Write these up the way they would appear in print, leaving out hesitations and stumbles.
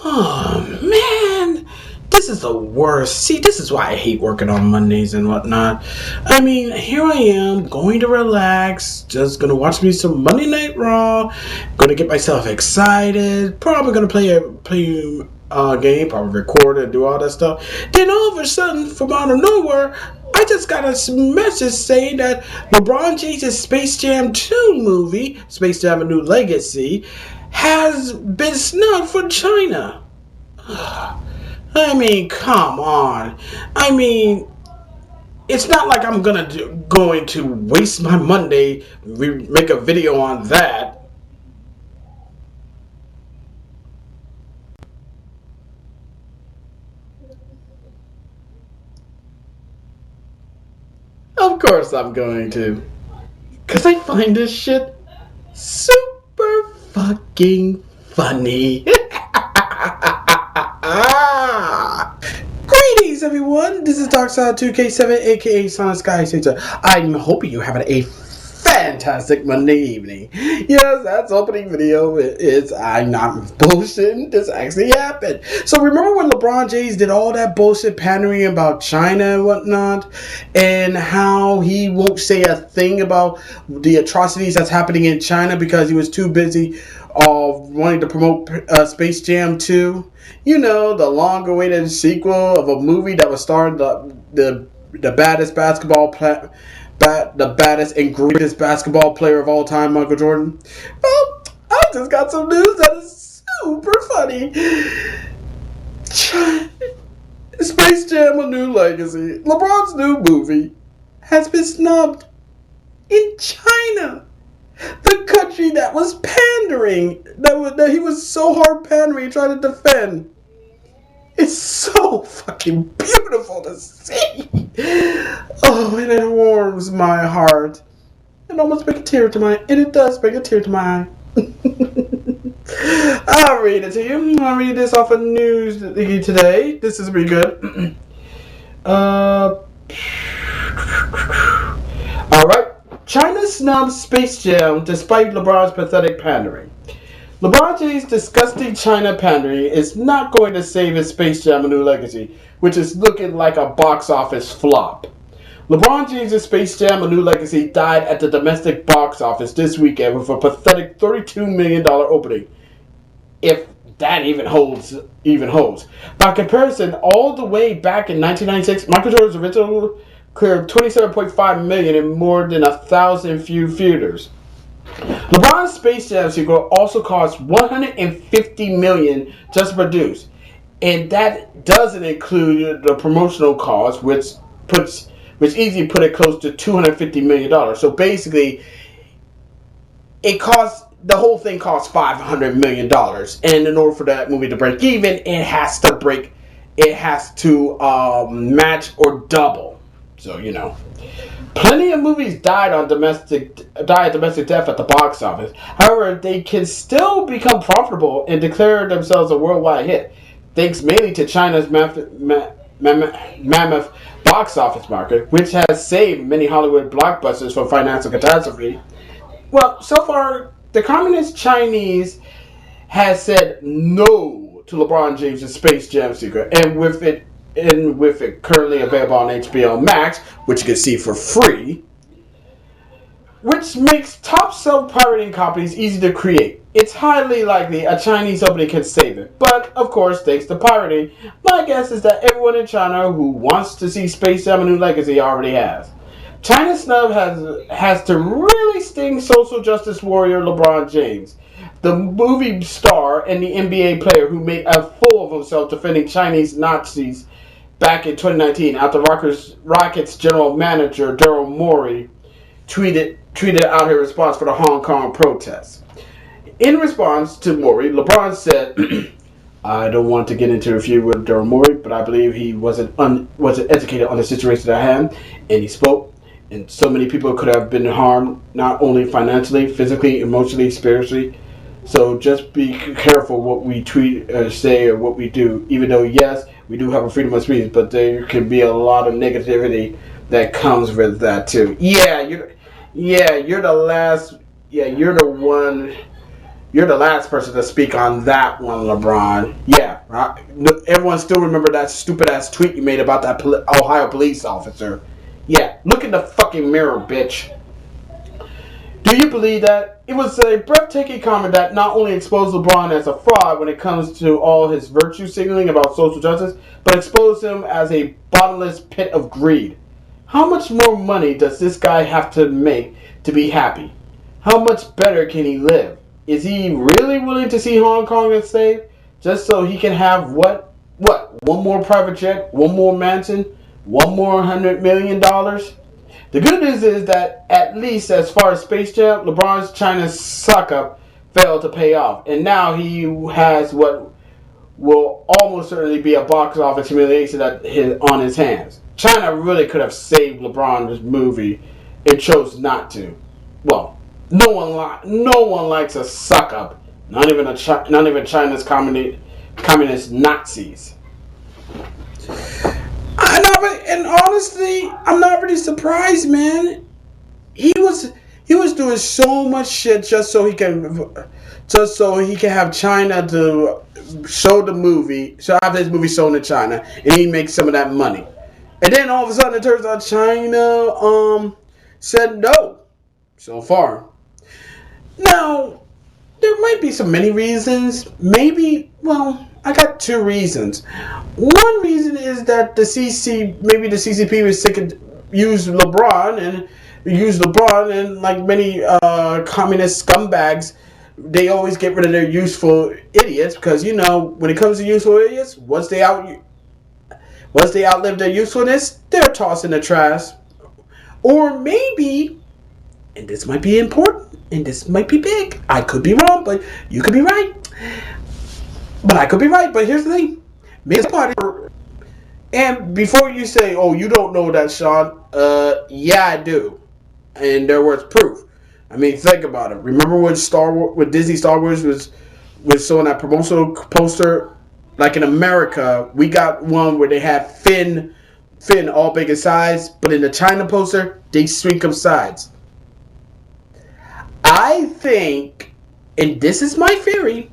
Oh, man. This is the worst. See, this is why I hate working on Mondays and whatnot. I mean, here I am, going to relax, just gonna watch me some Monday Night Raw, gonna get myself excited, probably gonna play a game, probably record it and do all that stuff. Then all of a sudden, from out of nowhere, I just got a message saying that LeBron James' Space Jam 2 movie, Space Jam: A New Legacy, has been snubbed for China. I mean, come on. I mean, it's not like I'm going to waste my Monday make a video on that. Of course I'm going to. Because I find this shit super fucking funny. Greetings, everyone. This is Darkside2K7, aka Sonic Sky Sager. I'm hoping you're having a fantastic Monday evening. Yes, that's opening video. I'm not bullshitting. This actually happened. So remember when LeBron James did all that bullshit pandering about China and whatnot, and how he won't say a thing about the atrocities that's happening in China because he was too busy wanting to promote Space Jam 2? You know, the long-awaited sequel of a movie that was starring the baddest the baddest and greatest basketball player of all time, Michael Jordan. Well, I just got some news that is super funny. Space Jam: A New Legacy, LeBron's new movie, has been snubbed in China. The country that was pandering, that he was so hard pandering, trying to defend. It's so fucking beautiful to see. Oh, and it warms my heart. It almost brings a tear to my, and it does bring a tear to my eye. I'll read it to you. I'll read this off of news today. This is pretty good. Alright. China snubs Space Jam despite LeBron's pathetic pandering. LeBron James' disgusting China pandering is not going to save his Space Jam: A New Legacy, which is looking like a box office flop. LeBron James' Space Jam: A New Legacy died at the domestic box office this weekend with a pathetic $32 million opening. If that even holds. By comparison, all the way back in 1996, Michael Jordan's original cleared $27.5 million in more than 1,000 few theaters. LeBron's Space Jam sequel also cost $150 million just to produce, and that doesn't include the promotional cost, which easily put it close to $250 million. So basically, the whole thing cost $500 million, and in order for that movie to break even, it has to match or double. So you know. Plenty of movies died domestic death at the box office. However, they can still become profitable and declare themselves a worldwide hit, thanks mainly to China's mammoth box office market, which has saved many Hollywood blockbusters from financial catastrophe. Well, so far, the Communist Chinese has said no to LeBron James' Space Jam sequel, and with it currently available on HBO Max, which you can see for free, which makes top self-pirating copies easy to create. It's highly likely a Chinese opening can save it, but of course, thanks to pirating, my guess is that everyone in China who wants to see Space Jam: A New Legacy already has. China's snub has to really sting social justice warrior LeBron James, the movie star and the NBA player who made a fool of himself defending Chinese Nazis back in 2019 after Rockets general manager Daryl Morey tweeted out his response for the Hong Kong protests. In response to Morey, LeBron said, I don't want to get into a feud with Daryl Morey, but I believe he wasn't educated on the situation at hand, and he spoke, and so many people could have been harmed, not only financially, physically, emotionally, spiritually. So just be careful what we tweet, say, or what we do. Even though, yes, we do have a freedom of speech, but there can be a lot of negativity that comes with that too. You're the last. Yeah, you're the one. You're the last person to speak on that one, LeBron. Yeah, right? Everyone still remember that stupid ass tweet you made about that Ohio police officer. Yeah, look in the fucking mirror, bitch. Do you believe that? It was a breathtaking comment that not only exposed LeBron as a fraud when it comes to all his virtue signaling about social justice, but exposed him as a bottomless pit of greed. How much more money does this guy have to make to be happy? How much better can he live? Is he really willing to see Hong Kong get saved just so he can have what? One more private jet, one more mansion, one more $100 million? The good news is that at least as far as Space Jam, LeBron's China's suck up failed to pay off, and now he has what will almost certainly be a box office humiliation on his hands. China really could have saved LeBron's movie. It chose not to. Well, no one likes a suck up. Not even China's communist Nazis. And honestly, I'm not really surprised, man. He was doing so much shit just so he can have China to show the movie, have his movie shown in China, and he makes some of that money. And then all of a sudden, it turns out China said no so far. Now, there might be so many reasons. Maybe, well, I got two reasons. One reason is that the CCP was sick of use LeBron and like many communist scumbags, they always get rid of their useful idiots because, you know, when it comes to useful idiots, once they outlive their usefulness, they're tossed in the trash. Or maybe, and this might be important, and this might be big, I could be wrong, but you could be right. But I could be right, but here's the thing. And before you say, oh, you don't know that, Sean, yeah, I do. And there was proof. I mean, think about it. Remember when Disney Star Wars was showing that promotional poster? Like in America, we got one where they had Finn all big in size, but in the China poster, they shrink them sides. I think, and this is my theory,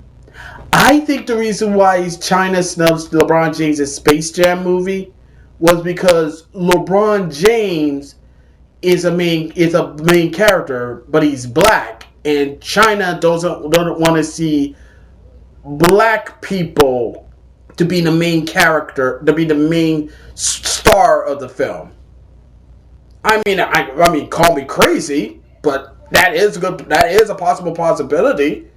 I think the reason why China snubs LeBron James' Space Jam movie was because LeBron James is a main character, but he's black, and China doesn't want to see black people to be the main character, to be the main star of the film. I mean, call me crazy, but that is good. That is a possible possibility.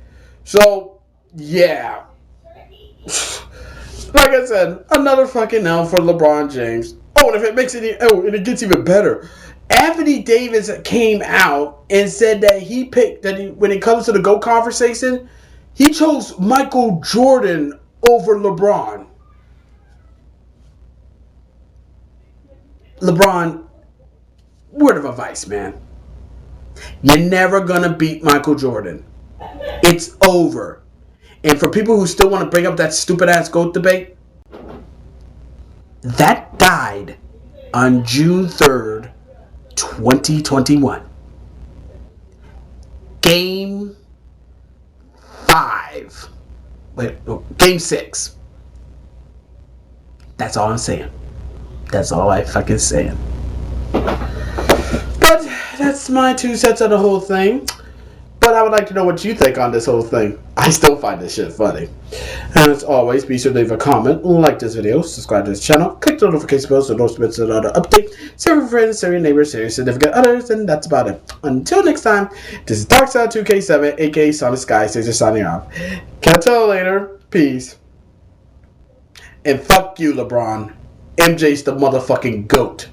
So, yeah. Like I said, another fucking L for LeBron James. Oh, and if it makes and it gets even better. Anthony Davis came out and said that when it comes to the GOAT conversation, he chose Michael Jordan over LeBron. LeBron, word of advice, man. You're never gonna beat Michael Jordan. It's over. And for people who still want to bring up that stupid ass GOAT debate, that died on June 3rd, 2021. Game 5. Game 6. That's all I'm saying. That's all I fucking saying. But that's my 2 cents on the whole thing. But I would like to know what you think on this whole thing. I still find this shit funny. And as always, be sure to leave a comment, like this video, subscribe to this channel, click the notification bell so don't miss another update. Share with friends, share your neighbors, share your significant others, and that's about it. Until next time, this is Darkside2K7, aka Sonic Sky, signing off. Catch y'all later. Peace. And fuck you, LeBron. MJ's the motherfucking GOAT.